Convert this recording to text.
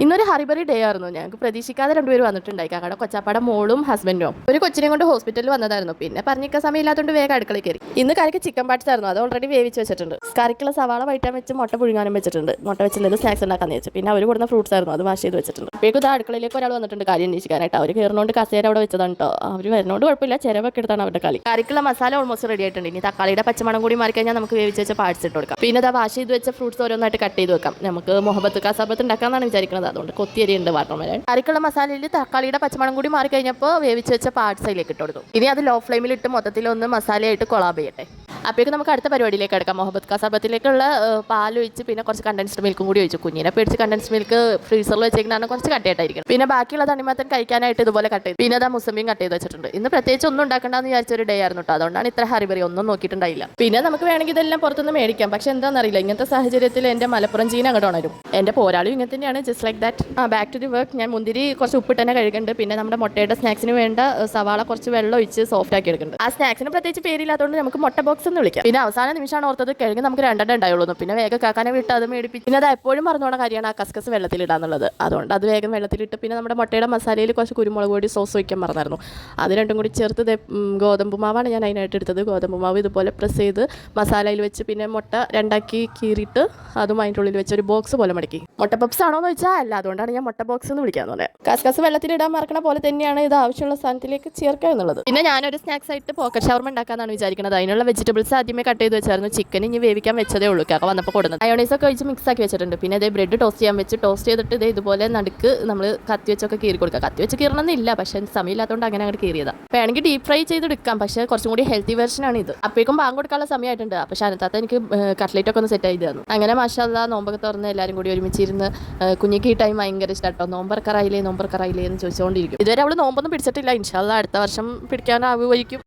ഇന്നൊരു hurry-burry day ആയിരുന്നു. ഞങ്ങൾക്ക് പ്രതീക്ഷിക്കാതെ രണ്ടുപേരും വന്നിട്ടുണ്ടായി. കാക്കയുടെ കൊച്ചാപ്പാടെ മോളും ഹസ്ബൻഡും ഒരു കൊച്ചിനെ കൊണ്ട് ഹോസ്പിറ്റലിൽ വന്നതായിരുന്നു. പിന്നെ പറഞ്ഞിരിക്കാൻ സമയമില്ലാത്തതുകൊണ്ട് വേഗം അടുക്കളയിൽ കയറി. ഇന്ന് കറിക്ക് ചിക്കൻ പാർട്സ് ആയിരുന്നു. അത് ഓൾറെഡി വേവിച്ച് വെച്ചിട്ടുണ്ട്. കറിക്കുള്ള സവാള വൈറ്റാൻ വെച്ച് മുട്ട പുഴുങ്ങാനും വെച്ചിട്ടുണ്ട്. മുട്ട വെച്ചുള്ളത് സ്നാക്സ് ഉണ്ടാക്കാൻ വെച്ചു. പിന്നെ അവർ കൊടുക്കുന്ന ഫ്രൂട്ട്സ് ആയിരുന്നു, അത് വാഷ് ചെയ്ത് വെച്ചിട്ടുണ്ട്. അപ്പോഴേക്കും ഇത് അടുക്കളയിലേക്ക് ഒരാൾ വന്നിട്ടുണ്ട് കാര്യം അന്വേഷിക്കാനായിട്ട്. അവർ കയറുന്നോണ്ട് കസേര അവിടെ വെച്ചതാണ് കേട്ടോ. അവർ വരുന്നോണ്ട് കുഴപ്പമില്ല, ചിലവൊക്കെ എടുത്താണ് അവരുടെ കളി. കറിക്കുള്ള മസാല ഓൾമോസ്റ്റ് റെഡി ആയിട്ടുണ്ട്. ഇനി തക്കാളിയുടെ പച്ചമണം കൂടി മാറി കഴിഞ്ഞാൽ നമുക്ക് വേവിച്ച് വെച്ച പാർട്സ് ഇട്ട് കൊടുക്കാം. പിന്നെ അത് വാഷ് ചെയ്ത് വെച്ച ഫ്രൂട്ട്സ് ഓരോന്നായിട്ട് കട്ട് ചെയ്ത് വെക്കാം. നമുക്ക് മുഹബത്ത് കാസാബത്ത് ഉണ്ടാക്കാമെന്നാണ് വിചാരിക്കുന്നത്. അതുകൊണ്ട് കൊത്തിയരിയുണ്ട് വാട്ടർ മെലൺ. കറിക്കുള്ള മസാലയിൽ തക്കാളിയുടെ പച്ചമണം കൂടി മാറി കഴിഞ്ഞപ്പോൾ വേവിച്ച് വെച്ച പാർട്സ് അതിലേക്ക് ഇട്ട് കൊടുക്കും. ഇനി അത് ലോ ഫ്ലെയിമിൽ ഇട്ട് മൊത്തത്തിലൊന്ന് മസാലയായിട്ട് കൊളാബ് ചെയ്യട്ടെ. അപ്പോഴേക്കും നമുക്ക് അടുത്ത പരിപാടിയിലേക്ക് എടുക്കാം. മുഹബത്ത് കാസാബത്തിലേക്കുള്ള പാലൊഴിച്ച് പിന്നെ കുറച്ച് കണ്ടൻസ്ഡ് മിൽക്കും കൂടി ഒഴിച്ചു. കുഞ്ഞിനെ പേടിച്ച് കണ്ടൻസ്ഡ് മിൽക്ക് ഫ്രീസറിൽ വെച്ചേക്കുന്നതാണ് കുറച്ച് കട്ടയായിട്ടായിരിക്കും. പിന്നെ ബാക്കിയുള്ള തണിമാത്തൻ കഴിക്കാനായിട്ട് ഇതുപോലെ കട്ട് ചെയ്തു. പിന്നെ അത് മുസമ്പിയും കട്ട് ചെയ്ത് വെച്ചിട്ടുണ്ട്. ഇന്ന് പ്രത്യേകിച്ച് ഒന്നും ഉണ്ടാക്കേണ്ടെന്ന് വിചാരിച്ച ഒരു ഡേ ആയിരുന്നു കേട്ടോ. അതുകൊണ്ടാണ് ഇത്ര ഹറിബറി, ഒന്നും നോക്കിയിട്ടുണ്ടായില്ല. പിന്നെ നമുക്ക് വേണമെങ്കിൽ ഇതെല്ലാം പുറത്തുനിന്ന് മേടിക്കാം. പക്ഷെ എന്താണെന്നറിയില്ല, ഇങ്ങനത്തെ സാഹചര്യത്തിൽ എൻ്റെ മലപ്പുറം ചീന അങ്ങോട്ട് ഉണരും. എൻ്റെ പോരാളും ഇങ്ങനെ തന്നെയാണ്, just like that. Back to the work. ഞാൻ മുന്തിരി കുറച്ച് ഉപ്പിട്ട് തന്നെ കഴുകുന്നുണ്ട്. പിന്നെ നമ്മുടെ മുട്ടയുടെ സ്നാക്സിന് വേണ്ട സവാള കുറച്ച് വെള്ളം ഒഴിച്ച് സോഫ്റ്റ് ആക്കി എടുക്കുന്നുണ്ട്. ആ സ്നാക്സിന് പ്രത്യേകിച്ച് പേരില്ലാത്തതുകൊണ്ട് നമുക്ക് മുട്ട ബോക്സ് എന്ന് വിളിക്കാം. പിന്നെ അവസാന നിമിഷമാണ് ഓർത്തത് കിഴങ്ങ് നമുക്ക് രണ്ടെണ്ണം ഉണ്ടായുള്ളൂ. പിന്നെ വേഗം കാക്കാനെ വിട്ട് അത് മേടിപ്പിച്ച്. പിന്നെ അത് എപ്പോഴും മറന്നോണ കാര്യമാണ് ആ കസ്കസ് വെള്ളത്തിലിടാന്നുള്ളത്. അതുകൊണ്ട് അത് വേഗം വെള്ളത്തിലിട്ട് പിന്നെ നമ്മുടെ മുട്ടയുടെ മസാലയിൽ കുറച്ച് കുരുമുളക് പൊടി സോസ് വയ്ക്കാൻ മറന്നായിരുന്നു. അത് രണ്ടും കൂടി ചേർത്ത് ഗോതമ്പ് മാവാണ് ഞാൻ അതിനായിട്ട് എടുത്തത്. ഗോതമ്പ് മാവ് ഇതുപോലെ പ്രസ് ചെയ്ത് മസാലയിൽ വെച്ച് പിന്നെ മുട്ട രണ്ടാക്കി കീറിയിട്ട് അതും അതിൻ്റെ ഉള്ളിൽ വെച്ച് ഒരു ബോക്സ് പോലെ മടക്കി. മുട്ട പപ്സ് ആണോ എന്ന് വെച്ചാൽ അല്ല, അതുകൊണ്ടാണ് ഞാൻ മുട്ട ബോക്സ് എന്ന് വിളിക്കാന്ന് പറയാം. കസ്കസ് വെള്ളത്തിലിടാൻ മറക്കണ പോലെ തന്നെയാണ് ഇത് ആവശ്യമുള്ള സ്ഥാനത്തിലേക്ക് ചേർക്കുക എന്നുള്ളത്. പിന്നെ ഞാനൊരു സ്നാക്സ് ആയിട്ട് പോക്കറ്റ് ഷവർമ ഉണ്ടാക്കാനാണ് വിചാരിക്കുന്നത്. അതിനുള്ള വെജിറ്റബിൾസ് ആദ്യമേ കട്ട് ചെയ്ത് വെച്ചായിരുന്നു. ചിക്കൻ ഇനി വേവിക്കാൻ വെച്ചതേ ഉള്ളൂ. കാക്ക വന്നപ്പോൾ കൊടുക്കുന്നത് മയോണൈസൊക്കെ ഒഴിച്ച് മിക്സ് ആക്കി വെച്ചിട്ടുണ്ട്. പിന്നെ ഇതേ ബ്രെഡ് ടോസ്റ്റ് ചെയ്യാൻ വെച്ച് ടോസ്റ്റ് ചെയ്തിട്ട് ഇതേ ഇതുപോലെ നടുക്ക് നമ്മൾ കത്തി വെച്ചൊക്കെ കീറി കൊടുക്കുക. കത്തി വെച്ച് കീറണമെന്നില്ല, പക്ഷേ സമയമില്ലാത്തതുകൊണ്ട് അങ്ങനെ അങ്ങോട്ട് കീറിയതാണ്. വേണമെങ്കിൽ ഡീപ് ഫ്രൈ ചെയ്തെടുക്കാം, പക്ഷേ കുറച്ചും കൂടി ഹെൽത്തി വെർഷനാണ് ഇത്. അപ്പോഴേക്കും ബാങ്ക് കൊടുക്കാനുള്ള സമയമായിട്ടുണ്ട്. അപ്പോൾ ഷാനത്താത്ത എനിക്ക് കട്ട്ലേറ്റ് ഒക്കെ ഒന്ന് സെറ്റ് ചെയ്ത് തന്നു. അങ്ങനെ മാഷാല്ലാ നോമ്പൊക്കെ തുറന്ന് എല്ലാവരും കൂടി ഒരുമിച്ചിരുന്ന് കുഞ്ഞിക്ക് ഈ ടൈം ഭയങ്കര ഇഷ്ടമാട്ടോ. നോമ്പറക്കറായില്ലേ എന്ന് ചോദിച്ചുകൊണ്ടിരിക്കും. ഇതുവരെ അവൾ നോമ്പൊന്നും പിടിച്ചിട്ടില്ല. ഇൻഷാല്ലാ അടുത്ത വർഷം പിടിക്കാനാവുമായിരിക്കും.